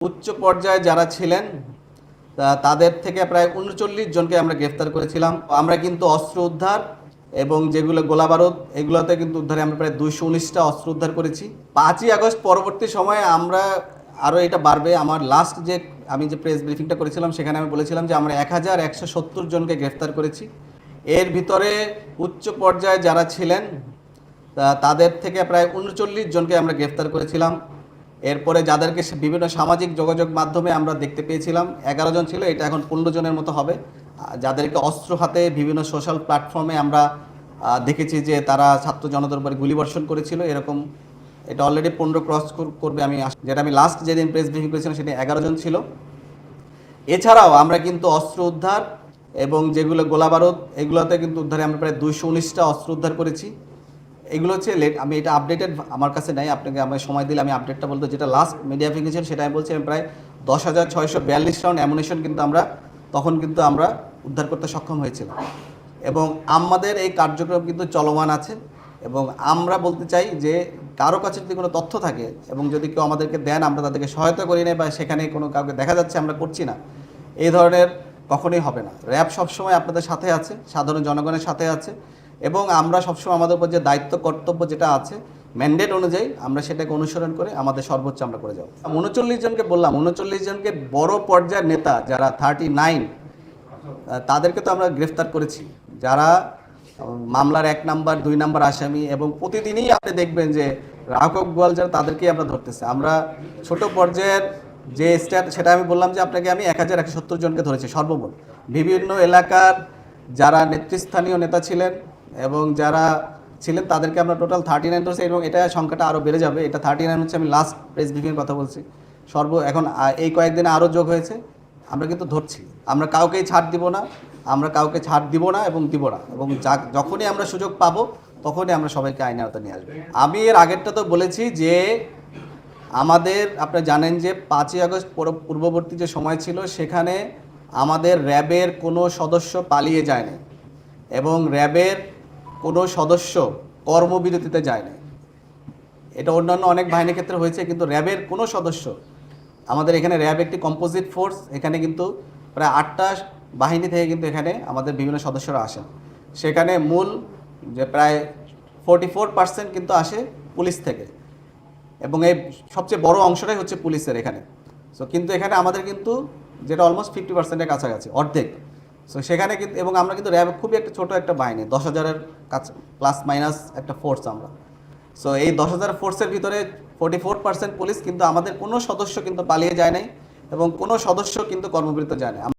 উচ্চ পর্যায়ে যারা ছিলেন তাদের থেকে প্রায় ৩৯ জনকে আমরা গ্রেফতার করেছিলাম। আমরা কিন্তু অস্ত্র উদ্ধার এবং যেগুলো গোলাবারুদ এগুলোতে কিন্তু উদ্ধারে আমরা প্রায় ২১৯টা অস্ত্র উদ্ধার করেছি। ৫ই আগস্ট পরবর্তী সময়ে আমরা আরও এটা বাড়বে। আমার লাস্ট আমি যে প্রেস ব্রিফিংটা করেছিলাম সেখানে আমি বলেছিলাম যে আমরা ১১৭০ জনকে গ্রেফতার করেছি। এর ভিতরে উচ্চ পর্যায়ে যারা ছিলেন তাদের থেকে প্রায় ৩৯ জনকে আমরা গ্রেফতার করেছিলাম। এরপরে যাদেরকে বিভিন্ন সামাজিক যোগাযোগ মাধ্যমে আমরা দেখতে পেয়েছিলাম ১১ জন ছিল, এটা এখন ১৫ জনের মতো হবে। যাদেরকে অস্ত্র হাতে বিভিন্ন সোশ্যাল প্ল্যাটফর্মে আমরা দেখেছি যে তারা ছাত্র জনতার উপরে গুলিবর্ষণ করেছিল, এরকম এটা অলরেডি ১৫ ক্রস করবে। যেটা আমি লাস্ট যেদিন প্রেস ব্রিফিং করেছিলাম সেটা ১১ জন ছিল। এছাড়াও আমরা কিন্তু অস্ত্র উদ্ধার এবং যেগুলো গোলাবারুদ এগুলোতে কিন্তু উদ্ধারে আমরা প্রায় ২১৯টা অস্ত্র উদ্ধার করেছি। এগুলো হচ্ছে আমি এটা আপডেটেড আমার কাছে নাই, আপনাকে আমি সময় দিলে আমি আপডেটটা বলতে, যেটা লাস্ট মিডিয়া ফিকেশন সেটা আমি বলছি। আমি প্রায় ১০,৬৪২ রাউন্ড অ্যামুনিশন কিন্তু আমরা তখন উদ্ধার করতে সক্ষম হয়েছিলাম। এবং আমাদের এই কার্যক্রম কিন্তু চলমান আছে। এবং আমরা বলতে চাই যে কারো কাছে যদি কোনো তথ্য থাকে এবং যদি কেউ আমাদেরকে দেন, আমরা তাদেরকে সহায়তা করি না বা সেখানে কোনো কাউকে দেখা যাচ্ছে আমরা করছি না, এই ধরনের কখনোই হবে না। র্যাব সবসময় আপনাদের সাথে আছে, সাধারণ জনগণের সাথে আছে এবং আমরা সবসময় আমাদের উপর যে দায়িত্ব কর্তব্য যেটা আছে ম্যান্ডেট অনুযায়ী আমরা সেটাকে অনুসরণ করে আমাদের সর্বোচ্চ আমরা করে যাব। ৩৯ জনকে বললাম, ৩৯ জনকে বড় পর্যায়ের নেতা যারা 39 তাদেরকে তো আমরা গ্রেফতার করেছি, যারা মামলার ১ নাম্বার ২ নাম্বার আসামি। এবং প্রতিদিনই আপনি দেখবেন যে রাঘব গোয়াল যারা তাদেরকেই আমরা ধরতেছি। আমরা ছোট পর্যায়ের যে স্ট্যাট সেটা আমি বললাম যে আপনাকে আমি ১১৭০ জনকে ধরেছি সর্বমোট। বিভিন্ন এলাকার যারা নেতৃস্থানীয় নেতা ছিলেন এবং যারা ছিলেন তাদেরকে আমরা টোটাল 39 ধরছি এবং এটা সংখ্যাটা আরও বেড়ে যাবে। এটা 39 হচ্ছে, আমি লাস্ট প্রেস ব্রিফিংয়ের কথা বলছি। এখন এই কয়েকদিনে আরও যোগ হয়েছে। আমরা কিন্তু ধরছি, আমরা কাউকেই ছাড় দিব না, আমরা কাউকে ছাড় দিব না এবং দিব না। এবং যখনই আমরা সুযোগ পাবো তখনই আমরা সবাইকে আইনের আওতায় নিয়ে আসবো। আমি এর আগেরটা তো বলেছি যে আমাদের, আপনারা জানেন যে ৫ই আগস্ট পূর্ববর্তী যে সময় ছিল সেখানে আমাদের র্যাবের কোনো সদস্য পালিয়ে যায়নি এবং র্যাবের কোনো সদস্য কর্মবিরতিতে যায়নি। এটা অন্যান্য অনেক বাহিনীর ক্ষেত্রে হয়েছে, কিন্তু র্যাবের কোনো সদস্য, আমাদের এখানে র্যাব একটি কম্পোজিট ফোর্স, এখানে কিন্তু প্রায় ৮টা বাহিনী থেকে কিন্তু এখানে আমাদের বিভিন্ন সদস্যরা আসেন। সেখানে মূল যে প্রায় 44% কিন্তু আসে পুলিশ থেকে এবং এই সবচেয়ে বড় অংশটাই হচ্ছে পুলিশের এখানে। সো কিন্তু এখানে আমাদের কিন্তু যেটা অলমোস্ট 50%-এর কাছাকাছি, অর্ধেক। সো সেখানে কিন্তু, এবং আমরা কিন্তু র্যাব খুবই একটা ছোটো একটা বাহিনী, 10,000-এর কাছে প্লাস মাইনাস একটা ফোর্স আমরা। সো এই 10,000 ফোর্সের ভিতরে 44% পুলিশ, কিন্তু আমাদের কোনো সদস্য কিন্তু পালিয়ে যায় নাই এবং কোনো সদস্য কিন্তু কর্মবিরত যায় না।